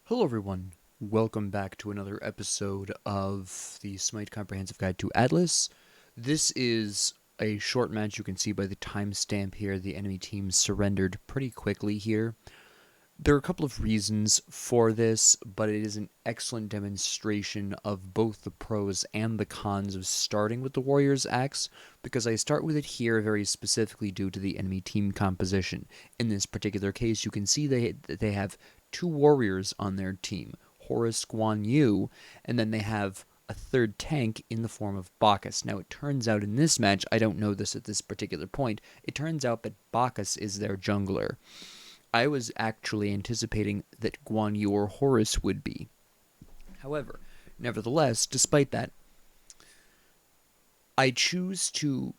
Hello everyone, welcome back to another episode of the SMITE Comprehensive Guide to Atlas. This is a short match. You can see by the timestamp here the enemy team surrendered pretty quickly here. There are a couple of reasons for this, but it is an excellent demonstration of both the pros and the cons of starting with the Warrior's Axe, because I start with it here very specifically due to the enemy team composition. In this particular case, you can see they have two warriors on their team, Horus, Guan Yu, and then they have a third tank in the form of Bacchus. Now, it turns out in this match, I don't know this at this particular point, it turns out that Bacchus is their jungler. I was actually anticipating that Guan Yu or Horus would be. However, nevertheless, despite that, I choose to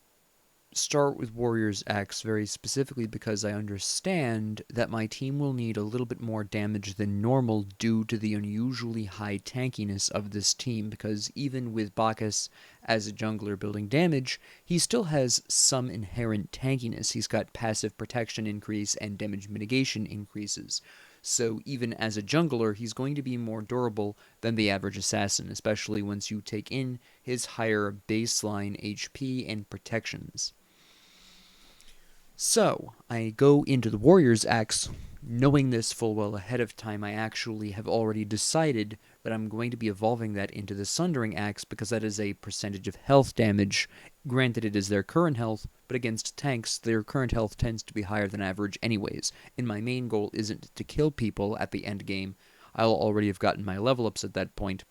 start with Warrior's X very specifically because I understand that my team will need a little bit more damage than normal due to the unusually high tankiness of this team, because even with Bacchus as a jungler building damage, he still has some inherent tankiness. He's got passive protection increase and damage mitigation increases. So even as a jungler, he's going to be more durable than the average assassin, especially once you take in his higher baseline HP and protections. So, I go into the Warrior's Axe, knowing this full well ahead of time. I actually have already decided that I'm going to be evolving that into the Sundering Axe because that is a percentage of health damage. Granted, it is their current health, but against tanks, their current health tends to be higher than average anyways, and my main goal isn't to kill people at the end game. I'll already have gotten my level ups at that point.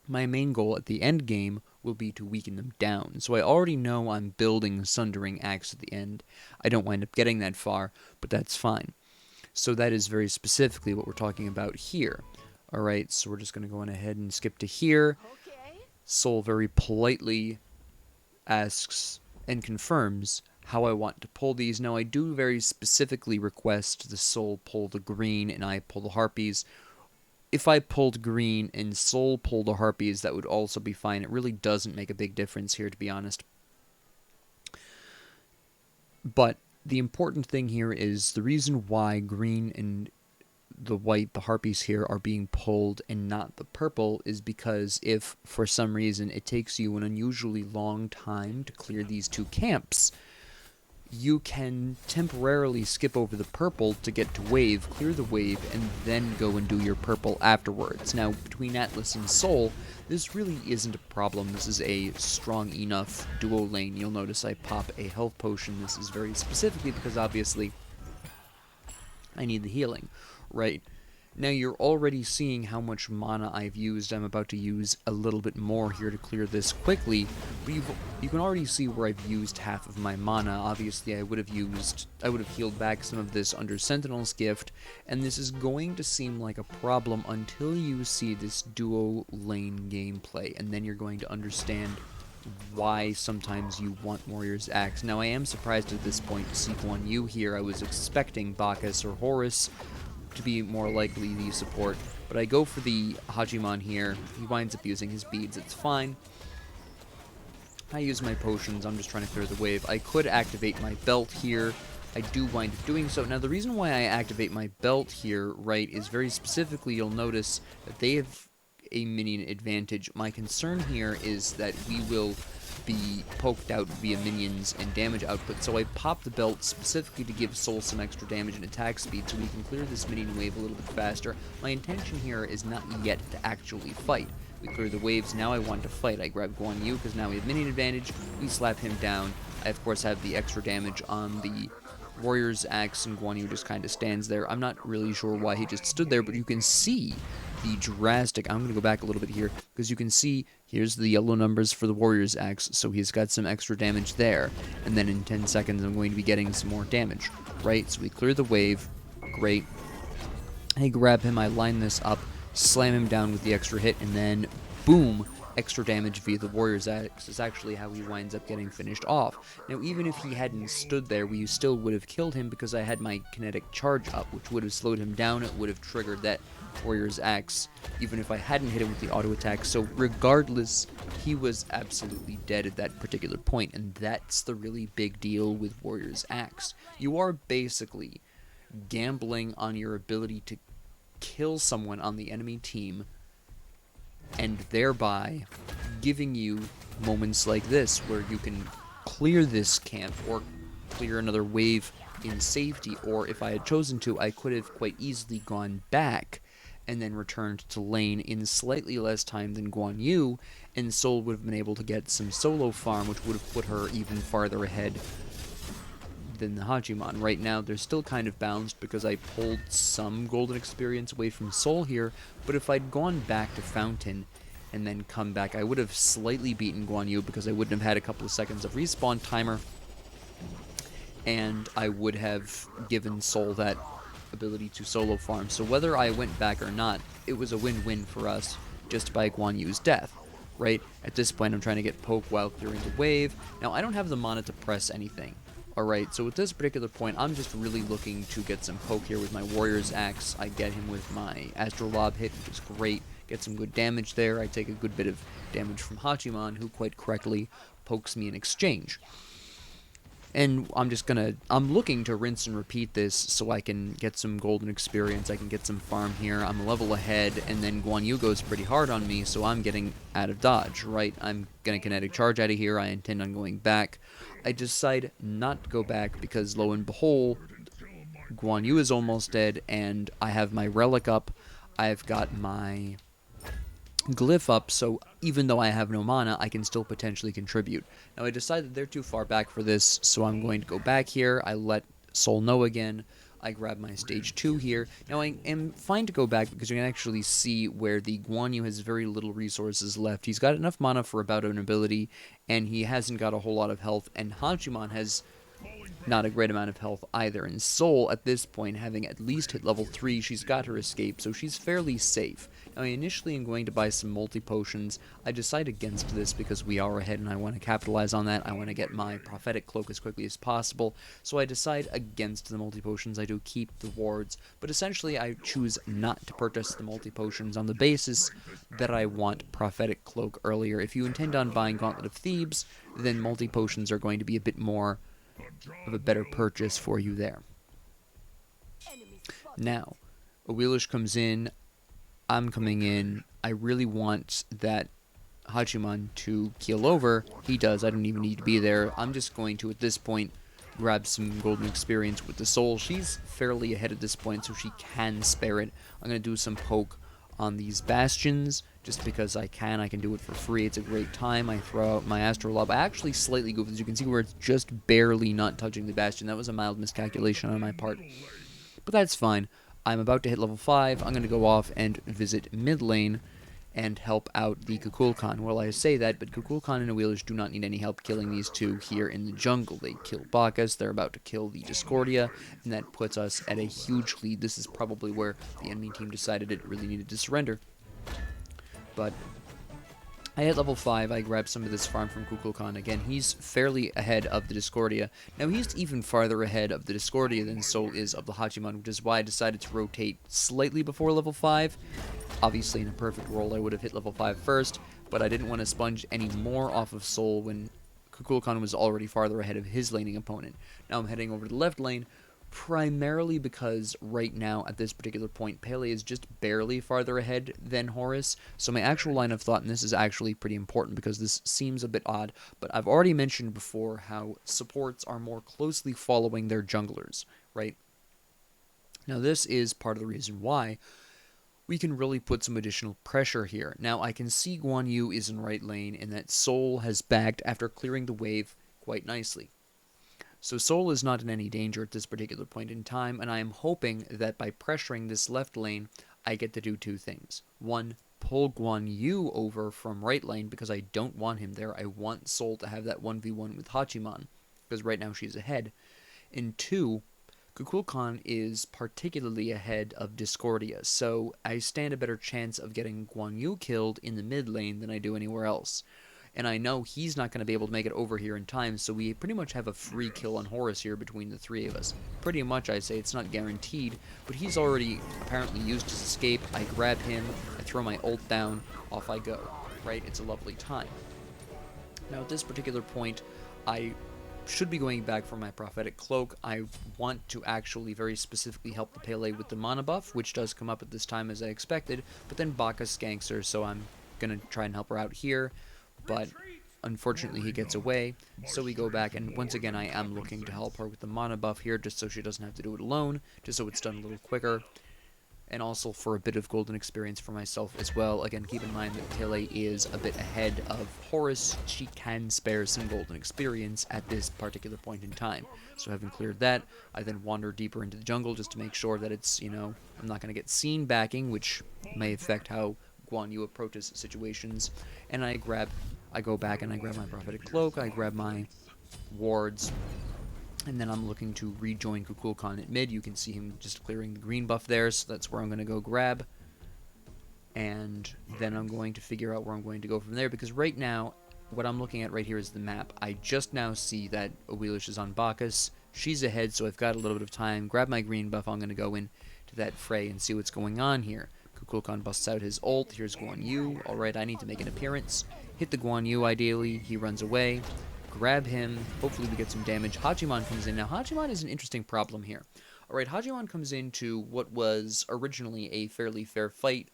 My main goal at the end game will be to weaken them down. So I already know I'm building Sundering Axe at the end. I don't wind up getting that far, but that's fine. So that is very specifically what we're talking about here. Alright, so we're just going to go on ahead and skip to here. Soul very politely asks and confirms how I want to pull these. Now I do very specifically request the Soul pull the green and I pull the Harpies. If I pulled green and Soul pulled the Harpies, that would also be fine. It really doesn't make a big difference here, to be honest. But the important thing here is the reason why green and the white, the Harpies here, are being pulled and not the purple is because if, for some reason, it takes you an unusually long time to clear these two camps, you can temporarily skip over the purple to get to wave, clear the wave, and then go and do your purple afterwards. Now, between Atlas and Soul, this really isn't a problem. This is a strong enough duo lane. You'll notice I pop a health potion. This is very specifically because, obviously, I need the healing, right? Now you're already seeing how much mana I've used. I'm about to use a little bit more here to clear this quickly, but you can already see where I've used half of my mana. Obviously I would have healed back some of this under Sentinel's gift, and this is going to seem like a problem until you see this duo lane gameplay, and then you're going to understand why sometimes you want Warrior's Axe. Now I am surprised at this point to see Guan Yu here. I was expecting Bacchus or Horus to be more likely the support, but I go for the Hachiman here. He winds up using his beads, it's fine. I use my potions, I'm just trying to clear the wave. I could activate my belt here. I do wind up doing so. Now the reason why I activate my belt here, right, is very specifically, you'll notice that they have a minion advantage. My concern here is that we will be poked out via minions and damage output, so I pop the belt specifically to give Soul some extra damage and attack speed so we can clear this minion wave a little bit faster. My intention here is not yet to actually fight. We clear the waves, now I want to fight. I grab Guan Yu because now we have minion advantage, we slap him down. I of course have the extra damage on the Warrior's Axe, and Guan Yu just kind of stands there. I'm not really sure why he just stood there, but you can see the drastic, I'm going to go back a little bit here, because you can see, here's the yellow numbers for the Warrior's Axe, so he's got some extra damage there, and then in 10 seconds I'm going to be getting some more damage, right? So we clear the wave, great. I grab him, I line this up, slam him down with the extra hit, and then, boom, extra damage via the Warrior's Axe is actually how he winds up getting finished off. Now, even if he hadn't stood there, we still would have killed him because I had my kinetic charge up, which would have slowed him down. It would have triggered that Warrior's Axe, even if I hadn't hit him with the auto attack. So regardless, he was absolutely dead at that particular point, and that's the really big deal with Warrior's Axe. You are basically gambling on your ability to kill someone on the enemy team, and thereby giving you moments like this where you can clear this camp or clear another wave in safety, or if I had chosen to, I could have quite easily gone back and then returned to lane in slightly less time than Guan Yu, and Sol would have been able to get some solo farm, which would have put her even farther ahead than the Hachiman. Right now, they're still kind of balanced because I pulled some golden experience away from Sol here, but if I'd gone back to Fountain and then come back, I would have slightly beaten Guan Yu because I wouldn't have had a couple of seconds of respawn timer, and I would have given Sol that ability to solo farm. So whether I went back or not, it was a win-win for us just by Guan Yu's death, right? At this point, I'm trying to get poke while clearing the wave. Now, I don't have the mana to press anything. Alright, so at this particular point, I'm just really looking to get some poke here with my Warrior's Axe. I get him with my Astrolabe hit, which is great. Get some good damage there. I take a good bit of damage from Hachiman, who quite correctly pokes me in exchange. And I'm looking to rinse and repeat this so I can get some golden experience, I can get some farm here, I'm a level ahead, and then Guan Yu goes pretty hard on me, so I'm getting out of dodge, right? I'm gonna kinetic charge out of here, I intend on going back. I decide not to go back because, lo and behold, Guan Yu is almost dead, and I have my relic up, I've got my glyph up, so even though I have no mana, I can still potentially contribute. Now, I decided they're too far back for this, so I'm going to go back here. I let Sol know again. I grab my stage 2 here. Now, I am fine to go back because you can actually see where the Guan Yu has very little resources left. He's got enough mana for about an ability, and he hasn't got a whole lot of health, and Hachiman has not a great amount of health either. And Sol, at this point, having at least hit level 3, she's got her escape, so she's fairly safe. Now, I initially am going to buy some multi-potions. I decide against this because we are ahead and I want to capitalize on that. I want to get my prophetic cloak as quickly as possible, so I decide against the multi-potions. I do keep the wards, but essentially I choose not to purchase the multi-potions on the basis that I want prophetic cloak earlier. If you intend on buying Gauntlet of Thebes, then multi-potions are going to be a bit more of a better purchase for you there. Now, Awilish comes in, I'm coming in, I really want that Hachiman to keel over. He does, I don't even need to be there. I'm just going to, at this point, grab some golden experience with the Sol. She's fairly ahead at this point, so she can spare it. I'm going to do some poke on these bastions, just because I can do it for free. It's a great time. I throw out my Astrolabe. I actually slightly goof, as you can see, where it's just barely not touching the bastion. That was a mild miscalculation on my part, but that's fine. I'm about to hit level 5. I'm going to go off and visit mid lane and help out the Kukulkan. Well, I say that, but Kukulkan and Awilish do not need any help killing these two here in the jungle. They kill Bacchus, they're about to kill the Discordia, and that puts us at a huge lead. This is probably where the enemy team decided it really needed to surrender. But I hit level 5, I grab some of this farm from Kukulkan. Again, he's fairly ahead of the Discordia. Now, he's even farther ahead of the Discordia than Sol is of the Hachiman, which is why I decided to rotate slightly before level 5. Obviously, in a perfect world, I would have hit level 5 first, but I didn't want to sponge any more off of Sol when Kukulkan was already farther ahead of his laning opponent. Now I'm heading over to the left lane, primarily because right now, at this particular point, Pele is just barely farther ahead than Horus. So my actual line of thought, and this is actually pretty important because this seems a bit odd, but I've already mentioned before how supports are more closely following their junglers, right? Now this is part of the reason why we can really put some additional pressure here. Now, I can see Guan Yu is in right lane, and that Sol has backed after clearing the wave quite nicely. So Sol is not in any danger at this particular point in time, and I am hoping that by pressuring this left lane, I get to do two things. One, pull Guan Yu over from right lane, because I don't want him there. I want Sol to have that 1v1 with Hachiman, because right now she's ahead. And two, Kukulkan is particularly ahead of Discordia, so I stand a better chance of getting Guan Yu killed in the mid lane than I do anywhere else. And I know he's not going to be able to make it over here in time, so we pretty much have a free kill on Horus here between the three of us. Pretty much, I say. It's not guaranteed, but he's already apparently used his escape. I grab him, I throw my ult down, off I go. Right? It's a lovely time. Now, at this particular point, I should be going back for my prophetic cloak. I want to actually very specifically help the Pele with the mana buff, which does come up at this time as I expected, but then Bacchus skanks her, so I'm gonna try and help her out here, but unfortunately he gets away, so we go back, and once again I am looking to help her with the mana buff here, just so she doesn't have to do it alone, just so it's done a little quicker, and also for a bit of golden experience for myself as well. Again, keep in mind that Tele is a bit ahead of Horus. She can spare some golden experience at this particular point in time. So having cleared that, I then wander deeper into the jungle just to make sure that it's, you know, I'm not going to get seen backing, which may affect how Guan Yu approaches situations. And I go back and I grab my prophetic cloak, I grab my wards, and then I'm looking to rejoin Kukulkan at mid. You can see him just clearing the green buff there, so that's where I'm going to go grab. And then I'm going to figure out where I'm going to go from there, because right now, what I'm looking at right here is the map. I just now see that Awelish is on Bacchus. She's ahead, so I've got a little bit of time. Grab my green buff, I'm going to go in to that fray and see what's going on here. Kukulkan busts out his ult. Here's Guan Yu. Alright, I need to make an appearance. Hit the Guan Yu, ideally. He runs away. Grab him. Hopefully we get some damage. Hachiman comes in. Now, Hachiman is an interesting problem here. Alright, Hachiman comes into what was originally a fairly fair fight.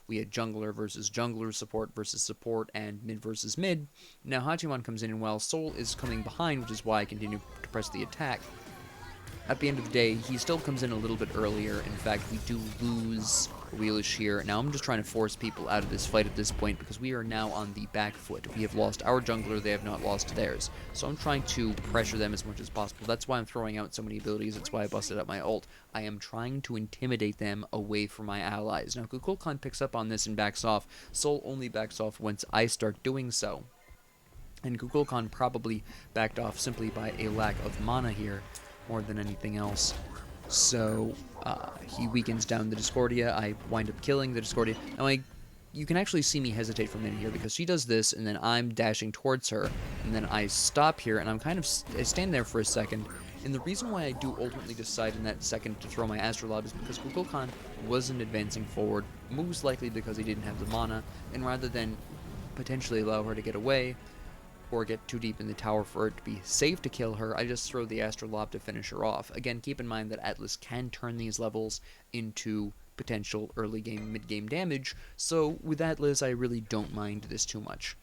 We had jungler versus jungler, support versus support, and mid versus mid. Now, Hachiman comes in, and while Sol is coming behind, which is why I continue to press the attack, at the end of the day, he still comes in a little bit earlier. In fact, we do lose Awelish here. Now, I'm just trying to force people out of this fight at this point because we are now on the back foot. We have lost our jungler, they have not lost theirs. So I'm trying to pressure them as much as possible. That's why I'm throwing out so many abilities. That's why I busted out my ult. I am trying to intimidate them away from my allies. Now, Kukulkan picks up on this and backs off. Sol only backs off once I start doing so. And Kukulkan probably backed off simply by a lack of mana here, more than anything else. So he weakens down the Discordia. I wind up killing the Discordia. Now you can actually see me hesitate for a minute here because she does this and then I'm dashing towards her and then I stop here and I'm kind of I stand there for a second. And the reason why I do ultimately decide in that second to throw my Astrolabe is because Kukulkan wasn't advancing forward, most likely because he didn't have the mana, and rather than potentially allow her to get away or get too deep in the tower for it to be safe to kill her, I just throw the Astrolabe to finish her off. Again, keep in mind that Atlas can turn these levels into potential early game, mid game damage, so with Atlas I really don't mind this too much.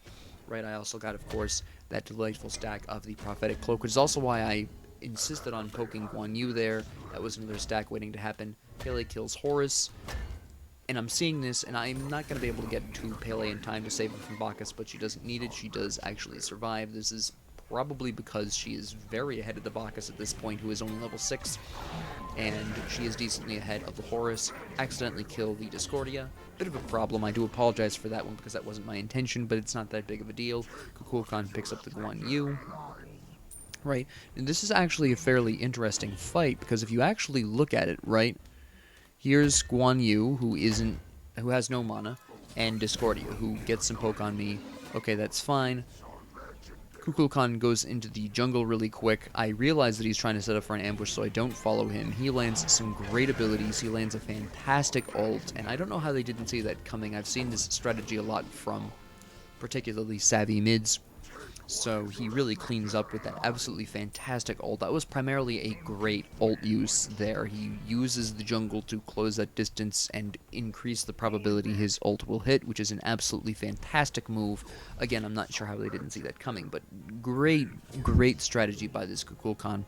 Right, I also got, of course, that delightful stack of the Prophetic Cloak, which is also why I insisted on poking Guan Yu there. That was another stack waiting to happen. Pele kills Horus. And I'm seeing this, and I'm not going to be able to get to Pele in time to save her from Bacchus, but she doesn't need it. She does actually survive. This is probably because she is very ahead of the Bacchus at this point, who is only level 6. And she is decently ahead of the Horus. Accidentally kill the Discordia. Bit of a problem. I do apologize for that one because that wasn't my intention, but it's not that big of a deal. Kukulkan picks up the Guan Yu. Right, and this is actually a fairly interesting fight, because if you actually look at it, right, here's Guan Yu, who has no mana, and Discordia, who gets some poke on me. Okay, that's fine. Kukulkan goes into the jungle really quick. I realize that he's trying to set up for an ambush, so I don't follow him. He lands some great abilities. He lands a fantastic ult, and I don't know how they didn't see that coming. I've seen this strategy a lot from particularly savvy mids. So he really cleans up with that absolutely fantastic ult. That was primarily a great ult use there. He uses the jungle to close that distance and increase the probability his ult will hit, which is an absolutely fantastic move. Again, I'm not sure how they didn't see that coming, but great strategy by this Kukulkan.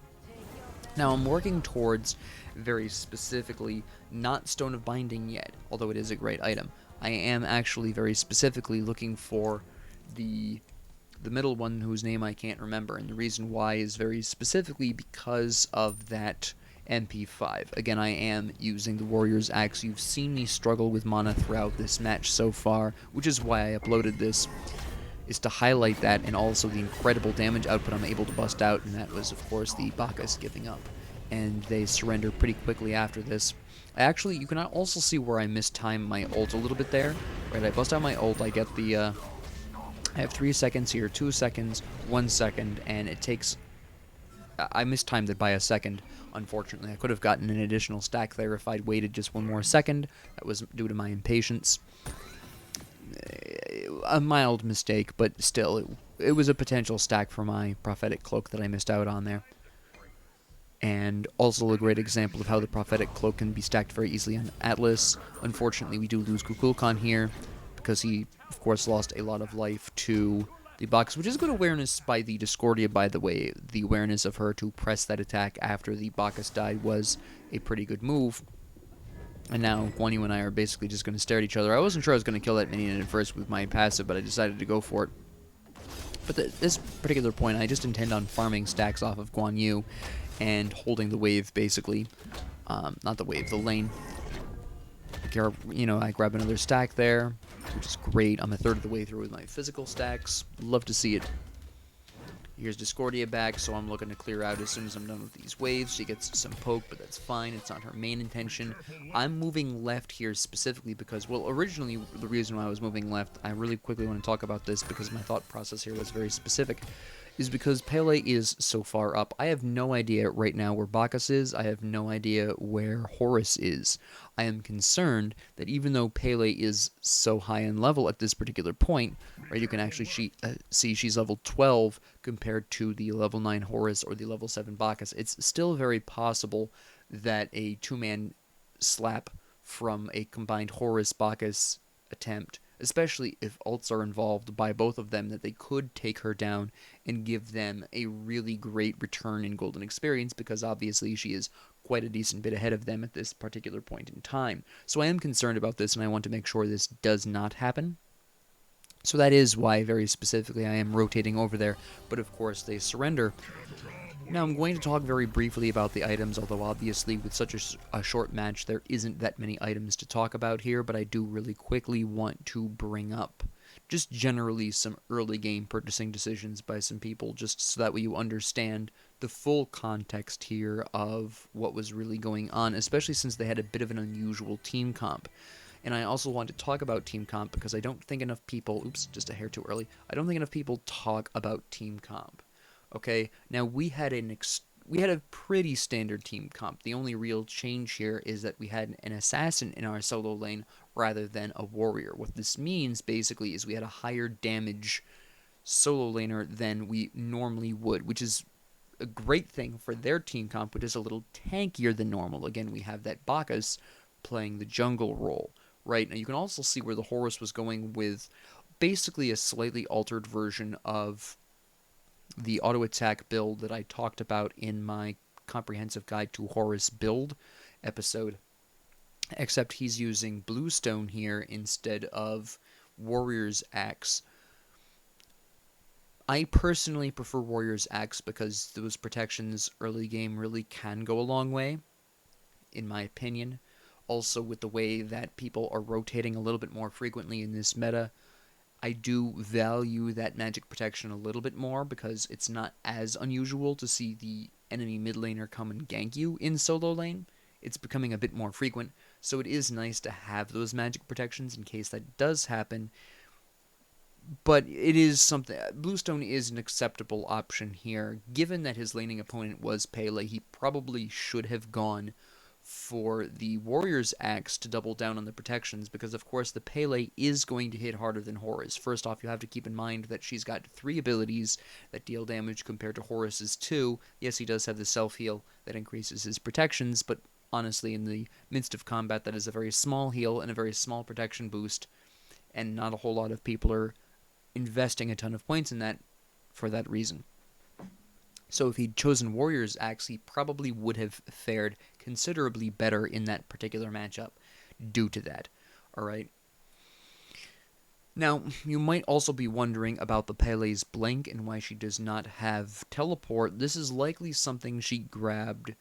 Now, I'm working towards, very specifically, not Stone of Binding yet, although it is a great item. I am actually very specifically looking for the middle one, whose name I can't remember, and the reason why is very specifically because of that MP5. Again, I am using the Warrior's Axe. You've seen me struggle with mana throughout this match so far, which is why I uploaded this, is to highlight that, and also the incredible damage output I'm able to bust out, and that was, of course, the Bacchus giving up. And they surrender pretty quickly after this. Actually, you can also see where I mistime my ult a little bit there. Right, I bust out my ult, I get the, I have 3 seconds here, 2 seconds, 1 second, and it takes... I mistimed it by a second, unfortunately. I could have gotten an additional stack there if I'd waited just 1 more second. That was due to my impatience. a mild mistake, but still, it was a potential stack for my prophetic cloak that I missed out on there. And also a great example of how the prophetic cloak can be stacked very easily on Atlas. Unfortunately, we do lose Kukulkan here, because he, of course, lost a lot of life to the box, which is good awareness by the Discordia, by the way. The awareness of her to press that attack after the Bacchus died was a pretty good move. And now Guan Yu and I are basically just going to stare at each other. I wasn't sure I was going to kill that minion at first with my passive, but I decided to go for it. But at this particular point, I just intend on farming stacks off of Guan Yu and holding the wave, basically. Not the wave, the lane. I grab another stack there, which is great. I'm a third of the way through with my physical stacks. Love to see it. Here's Discordia back, so I'm looking to clear out as soon as I'm done with these waves. She gets some poke, but that's fine. It's not her main intention. I'm moving left here specifically because, well, originally the reason why I was moving left, I really quickly want to talk about this because my thought process here was very specific, is because Pele is so far up. I have no idea right now where Bacchus is. I have no idea where Horus is. I am concerned that even though Pele is so high in level at this particular point, right, you can actually see she's level 12 compared to the level 9 Horus or the level 7 Bacchus. It's still very possible that a two-man slap from a combined Horus-Bacchus attempt, especially if ults are involved by both of them, that they could take her down and give them a really great return in golden experience, because obviously she is quite a decent bit ahead of them at this particular point in time. So I am concerned about this, and I want to make sure this does not happen. So that is why, very specifically, I am rotating over there, but of course they surrender. Now I'm going to talk very briefly about the items, although obviously with such a short match there isn't that many items to talk about here, but I do really quickly want to bring up just generally some early game purchasing decisions by some people, just so that way you understand the full context here of what was really going on, especially since they had a bit of an unusual team comp. And I also want to talk about team comp because I don't think enough people, oops, just a hair too early, I don't think enough people talk about team comp. Okay, now we had a pretty standard team comp. The only real change here is that we had an assassin in our solo lane rather than a warrior. What this means basically is we had a higher damage solo laner than we normally would, which is a great thing for their team comp, which is a little tankier than normal. Again, we have that Bacchus playing the jungle role, right? Now you can also see where the Horus was going with basically a slightly altered version of the auto attack build that I talked about in my comprehensive guide to Horus build episode, except he's using Bluestone here instead of Warrior's Axe. I personally prefer Warrior's Axe because those protections early game really can go a long way, in my opinion. Also, with the way that people are rotating a little bit more frequently in this meta, I do value that magic protection a little bit more because it's not as unusual to see the enemy mid laner come and gank you in solo lane. It's becoming a bit more frequent, so it is nice to have those magic protections in case that does happen. But it is something, Bluestone is an acceptable option here. Given that his laning opponent was Pele, he probably should have gone for the Warrior's Axe to double down on the protections, because of course the Pele is going to hit harder than Horus. First off, you have to keep in mind that she's got 3 abilities that deal damage compared to Horus's 2. Yes, he does have the self-heal that increases his protections, but honestly, in the midst of combat, that is a very small heal and a very small protection boost, and not a whole lot of people are investing a ton of points in that for that reason. So if he'd chosen Warrior's Axe, he probably would have fared considerably better in that particular matchup due to that. Alright? Now, you might also be wondering about the Pele's Blink and why she does not have Teleport. This is likely something she grabbed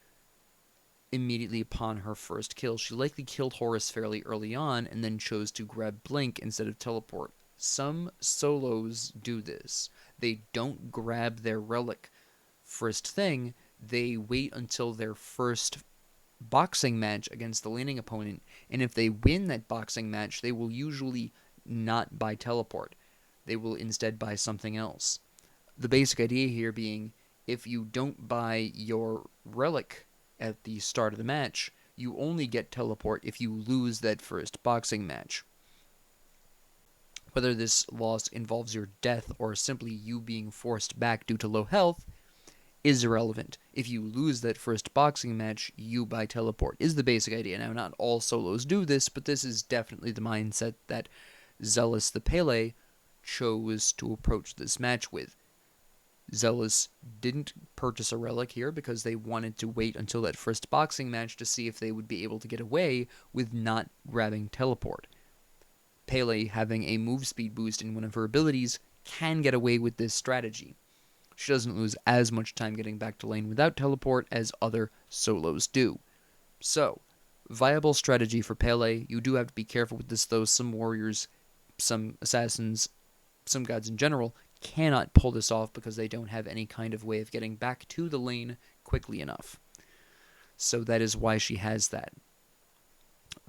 immediately upon her first kill. She likely killed Horus fairly early on and then chose to grab Blink instead of Teleport. Some solos do this. They don't grab their relic first thing, they wait until their first boxing match against the laning opponent, and if they win that boxing match, they will usually not buy Teleport. They will instead buy something else. The basic idea here being, if you don't buy your relic at the start of the match, you only get Teleport if you lose that first boxing match. Whether this loss involves your death or simply you being forced back due to low health is irrelevant. If you lose that first boxing match, you by teleport is the basic idea. Now, not all solos do this, but this is definitely the mindset that Zealous the Pele chose to approach this match with. Zealous didn't purchase a relic here because they wanted to wait until that first boxing match to see if they would be able to get away with not grabbing teleport. Pele, having a move speed boost in one of her abilities, can get away with this strategy. She doesn't lose as much time getting back to lane without teleport as other solos do. So, viable strategy for Pele. You do have to be careful with this though. Some warriors, some assassins, some gods in general cannot pull this off because they don't have any kind of way of getting back to the lane quickly enough. So that is why she has that.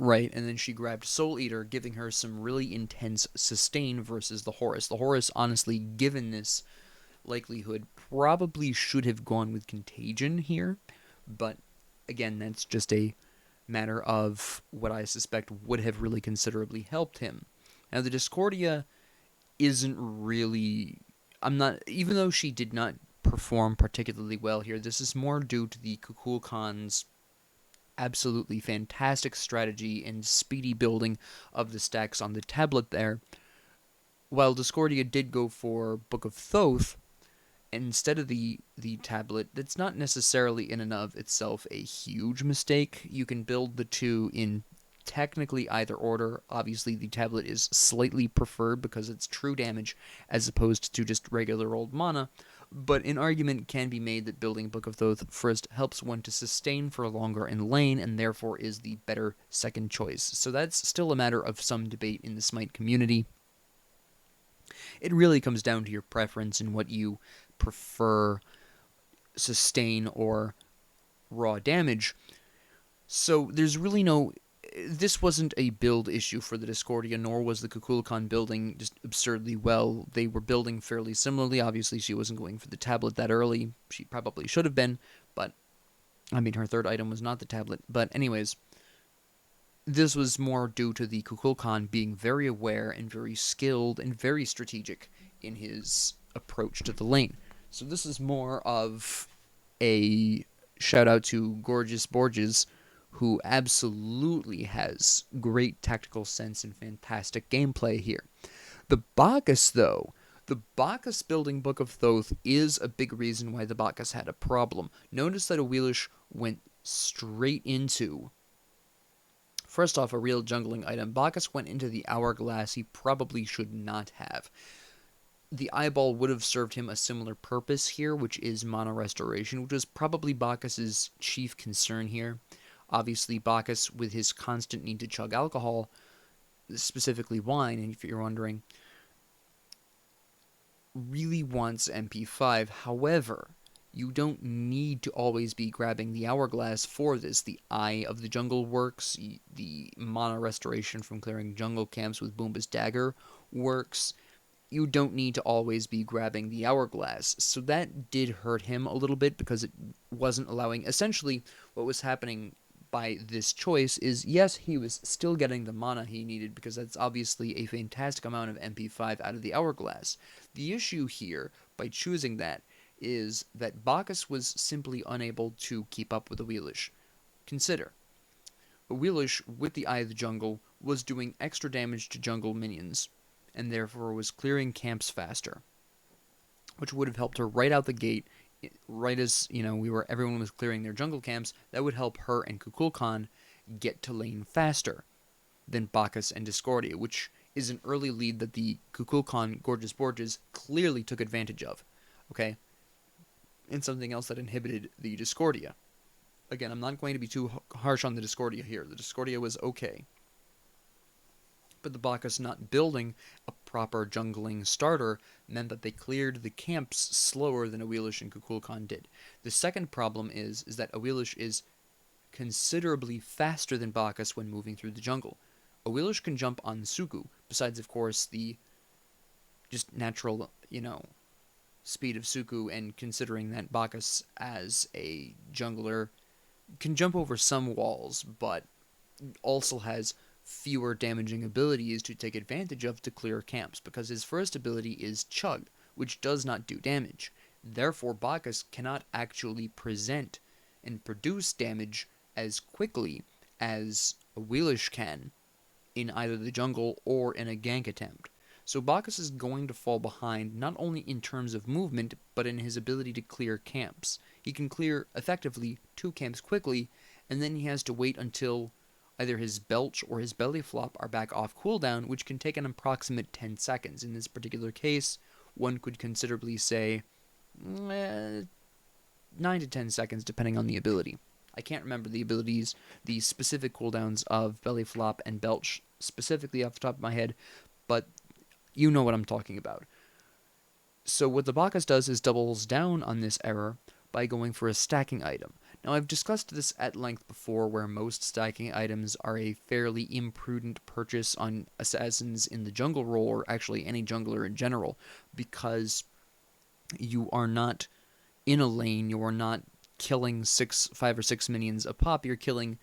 Right, and then she grabbed Soul Eater, giving her some really intense sustain versus the Horus. The Horus, honestly, given this likelihood, probably should have gone with Contagion here, but again, that's just a matter of what I suspect would have really considerably helped him. Now, the Discordia isn't really... even though she did not perform particularly well here, this is more due to the Kukulkan's absolutely fantastic strategy and speedy building of the stacks on the tablet there. While Discordia did go for Book of Thoth instead of the tablet, that's not necessarily in and of itself a huge mistake. You can build the two in technically either order. Obviously, the tablet is slightly preferred because it's true damage as opposed to just regular old mana, but an argument can be made that building Book of Thoth first helps one to sustain for longer in lane and therefore is the better second choice. So that's still a matter of some debate in the SMITE community. It really comes down to your preference and what you prefer, sustain or raw damage. So there's really no... This wasn't a build issue for the Discordia, nor was the Kukulkan building just absurdly well. They were building fairly similarly. Obviously, she wasn't going for the tablet that early. She probably should have been, but... I mean, her third item was not the tablet. But anyways, this was more due to the Kukulkan being very aware and very skilled and very strategic in his approach to the lane. So this is more of a shout-out to Gorgeous Borges, who absolutely has great tactical sense and fantastic gameplay here. The Bacchus, though, the Bacchus building Book of Thoth is a big reason why the Bacchus had a problem. Notice that Awelish went straight into, first off, a real jungling item. Bacchus went into the Hourglass he probably should not have. The eyeball would have served him a similar purpose here, which is mana restoration, which was probably Bacchus's chief concern here. Obviously, Bacchus, with his constant need to chug alcohol, specifically wine, and if you're wondering, really wants MP5. However, you don't need to always be grabbing the Hourglass for this. The Eye of the Jungle works, the mana restoration from clearing jungle camps with Boomba's Dagger works. You don't need to always be grabbing the Hourglass. So that did hurt him a little bit because it wasn't allowing... Essentially, what was happening by this choice is, yes, he was still getting the mana he needed because that's obviously a fantastic amount of MP5 out of the Hourglass. The issue here, by choosing that, is that Bacchus was simply unable to keep up with Awelish. Consider, Awelish, with the Eye of the Jungle, was doing extra damage to jungle minions, and therefore was clearing camps faster, which would have helped her right out the gate. Right as, everyone was clearing their jungle camps, that would help her and Kukulkan get to lane faster than Bacchus and Discordia, which is an early lead that the Kukulkan Gorgeous Borges clearly took advantage of, okay? And something else that inhibited the Discordia. Again, I'm not going to be too harsh on the Discordia here. The Discordia was okay. But the Bacchus not building a proper jungling starter meant that they cleared the camps slower than Awelish and Kukulkan did. The second problem is that Awelish is considerably faster than Bacchus when moving through the jungle. Awelish can jump on Suku, besides, of course, the just natural, speed of Suku, and considering that Bacchus as a jungler can jump over some walls, but also has fewer damaging abilities to take advantage of to clear camps, because his first ability is Chug, which does not do damage. Therefore, Bacchus cannot actually present and produce damage as quickly as a Wheelish can in either the jungle or in a gank attempt. So Bacchus is going to fall behind not only in terms of movement, but in his ability to clear camps. He can clear effectively 2 camps quickly, and then he has to wait until either his belch or his belly flop are back off cooldown, which can take an approximate 10 seconds. In this particular case, one could considerably say 9 to 10 seconds, depending on the ability. I can't remember the abilities, the specific cooldowns of belly flop and belch specifically off the top of my head, but you know what I'm talking about. So what the Bacchus does is doubles down on this error by going for a stacking item. Now, I've discussed this at length before, where most stacking items are a fairly imprudent purchase on assassins in the jungle role, or actually any jungler in general, because you are not in a lane, you are not killing 5 or 6 minions a pop, you're killing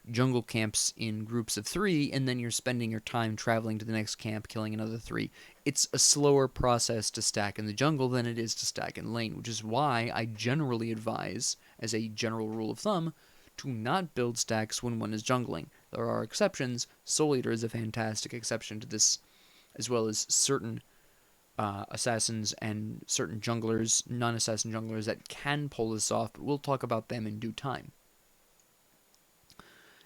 jungle camps in groups of 3, and then you're spending your time traveling to the next camp, killing another 3. It's a slower process to stack in the jungle than it is to stack in lane, which is why I generally advise, as a general rule of thumb, to not build stacks when one is jungling. There are exceptions. Soul Eater is a fantastic exception to this, as well as certain assassins and certain junglers, non-assassin junglers, that can pull this off, but we'll talk about them in due time.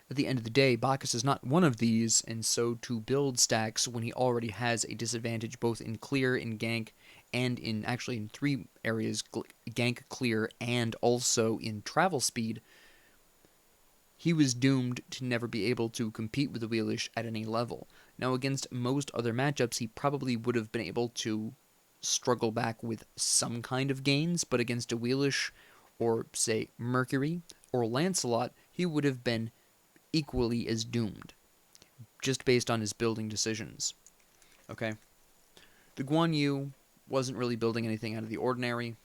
At the end of the day, Bacchus is not one of these, and so to build stacks when he already has a disadvantage both in clear, in gank, and in 3 areas, gank, clear, and also in travel speed, he was doomed to never be able to compete with the Wheelish at any level. Now, against most other matchups, he probably would have been able to struggle back with some kind of gains, but against a Wheelish, or, say, Mercury, or Lancelot, he would have been equally as doomed, just based on his building decisions. Okay? The Guan Yu wasn't really building anything out of the ordinary.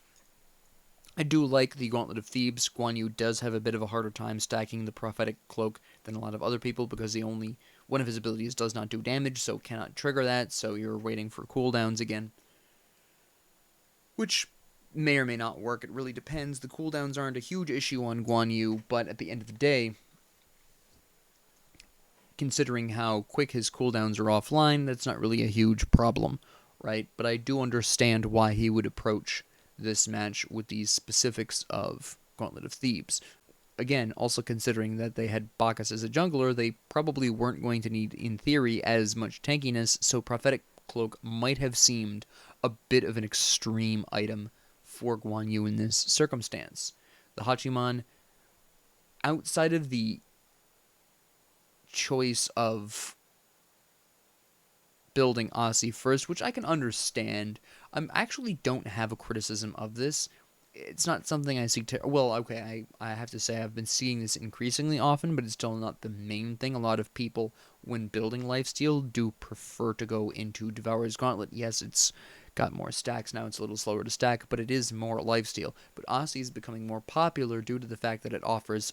I do like the Gauntlet of Thebes. Guan Yu does have a bit of a harder time stacking the Prophetic Cloak than a lot of other people, because one of his abilities does not do damage, so cannot trigger that, so you're waiting for cooldowns again. Which may or may not work, it really depends. The cooldowns aren't a huge issue on Guan Yu, but at the end of the day, considering how quick his cooldowns are offline, that's not really a huge problem, right? But I do understand why he would approach this match with these specifics of Gauntlet of Thebes. Again, also considering that they had Bacchus as a jungler, they probably weren't going to need, in theory, as much tankiness, so Prophetic Cloak might have seemed a bit of an extreme item for Guan Yu in this circumstance. The Hachiman, outside of the choice of building Aussie first, which I can understand, I actually don't have a criticism of this. It's not something I see well, okay, I have to say I've been seeing this increasingly often, but it's still not the main thing. A lot of people, when building lifesteal, do prefer to go into Devourer's Gauntlet. Yes, it's got more stacks now, it's a little slower to stack, but it is more lifesteal. But Aussie is becoming more popular due to the fact that it offers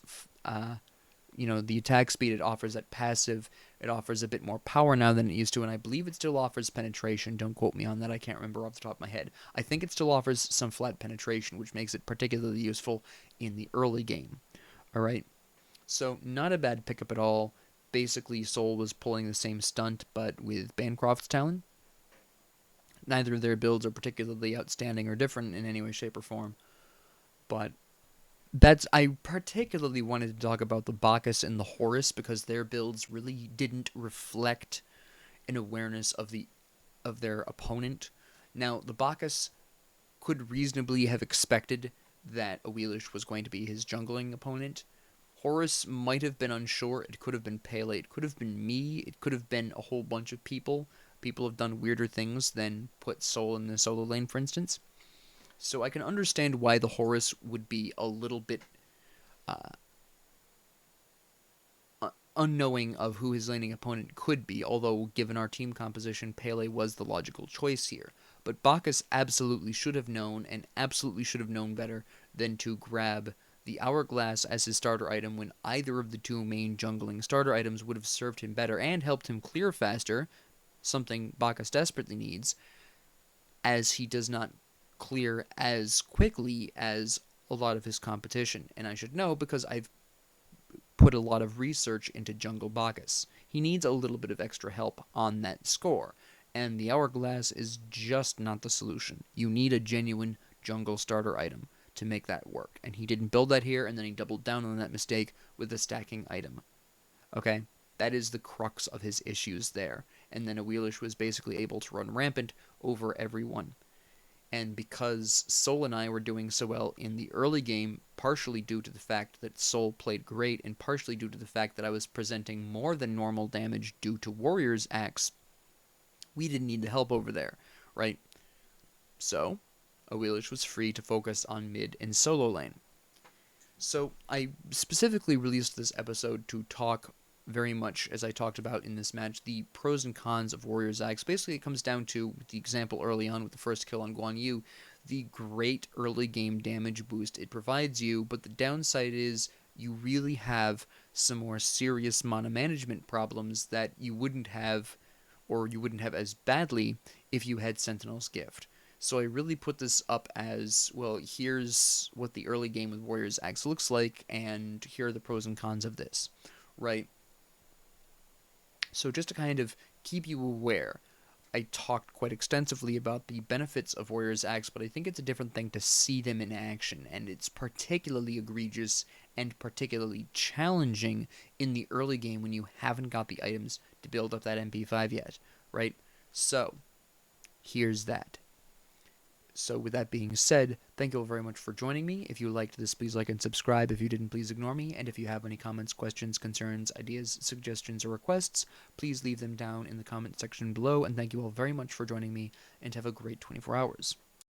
the attack speed, it offers that passive, it offers a bit more power now than it used to, and I believe it still offers penetration. Don't quote me on that, I can't remember off the top of my head. I think it still offers some flat penetration, which makes it particularly useful in the early game. Alright, so not a bad pickup at all. Basically, Soul was pulling the same stunt, but with Bancroft's Talon. Neither of their builds are particularly outstanding or different in any way, shape, or form, but I particularly wanted to talk about the Bacchus and the Horus, because their builds really didn't reflect an awareness of their opponent. Now, the Bacchus could reasonably have expected that a Wheelish was going to be his jungling opponent. Horus might have been unsure. It could have been Pele. It could have been me. It could have been a whole bunch of people. People have done weirder things than put Soul in the solo lane, for instance. So I can understand why the Horus would be a little bit unknowing of who his laning opponent could be, although given our team composition, Pele was the logical choice here. But Bacchus absolutely should have known, and absolutely should have known better than to grab the Hourglass as his starter item when either of the two main jungling starter items would have served him better and helped him clear faster, something Bacchus desperately needs, as he does not clear as quickly as a lot of his competition. And I should know because I've put a lot of research into Jungle Bacchus. He needs a little bit of extra help on that score, and the Hourglass is just not the solution. You need a genuine jungle starter item to make that work, and he didn't build that here, and then he doubled down on that mistake with a stacking item. Okay? That is the crux of his issues there. And then Awelish was basically able to run rampant over everyone. And because Sol and I were doing so well in the early game, partially due to the fact that Sol played great, and partially due to the fact that I was presenting more than normal damage due to Warrior's Axe, we didn't need the help over there, right? So, Awelish was free to focus on mid and solo lane. So, I specifically released this episode to talk very much, as I talked about in this match, the pros and cons of Warrior's Axe. Basically, it comes down to the example early on with the first kill on Guan Yu, the great early game damage boost it provides you, but the downside is you really have some more serious mana management problems that you wouldn't have, or you wouldn't have as badly if you had Sentinel's Gift. So I really put this up as, well, here's what the early game with Warrior's Axe looks like, and here are the pros and cons of this, right? So just to kind of keep you aware, I talked quite extensively about the benefits of Warrior's Axe, but I think it's a different thing to see them in action, and it's particularly egregious and particularly challenging in the early game when you haven't got the items to build up that MP5 yet, right? So, here's that. So with that being said, thank you all very much for joining me. If you liked this, please like and subscribe. If you didn't, please ignore me. And if you have any comments, questions, concerns, ideas, suggestions, or requests, please leave them down in the comment section below. And thank you all very much for joining me, and have a great 24 hours.